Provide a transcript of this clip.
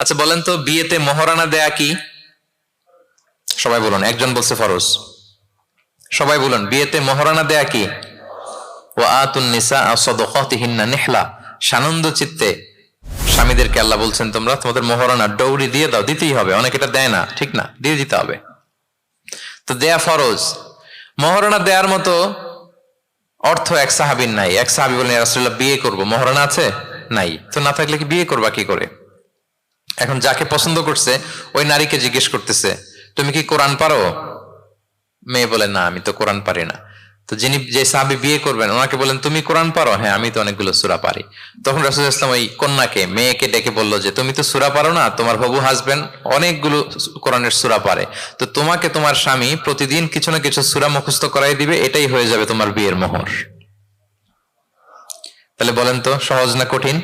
আচ্ছা বলেন তো, বিয়েতে মহারানা দেয়া কি? সবাই বলুন। একজন বলছে ফরজ। সবাই বলুন, বিয়েতে মহারানা দেয়া কি? ওয়া আতুন নিসা সাদাকাতিহিন্না নিহলা। সানন্দ চিত্তে স্বামীদেরকে আল্লাহ বলছেন, তোমরা তোমাদের মহারানা ডৌরি দিয়ে দাও, দিতেই হবে। অনেকে এটা দেয় না, ঠিক না, দিয়ে দিতে হবে। তো দেয়া ফরজ। মহারানা দেওয়ার মতো অর্থ এক সাহাবীর নাই। এক সাহাবী বলেন, ইয়া রাসূলুল্লাহ বিয়ে করব, মহারানা আছে? নাই। তো না থাকলে কি বিয়ে করবা কি করে? এখন যাকে পছন্দ করছে ওই নারীকে জিজ্ঞেস করতেছে, তুমি কি কোরআন পারো? মেয়ে বলে, না আমি তো কোরআন পারি না। তো যিনি যে সাহাবী বিয়ে করবেন ওনাকে বলেন, তুমি কোরআন পারো? হ্যাঁ আমি তো অনেকগুলো সূরা পারি। তখন রাসূলুল্লাহ সাল্লাল্লাহু আলাইহি ওয়াসাল্লাম ওই কন্যাকে, মেয়েকে ডেকে বলল যে তুমি তো সূরা পারো না, তোমার হবু হাজবেন্ড অনেকগুলো কোরআনের সূরা পারে, তো তোমাকে তোমার স্বামী প্রতিদিন কিছু না কিছু সূরা মুখস্থ করাই দিবে, এটাই হয়ে যাবে তোমার বিয়ের মোহর। তাহলে বলেন তো, সহজ না কঠিন?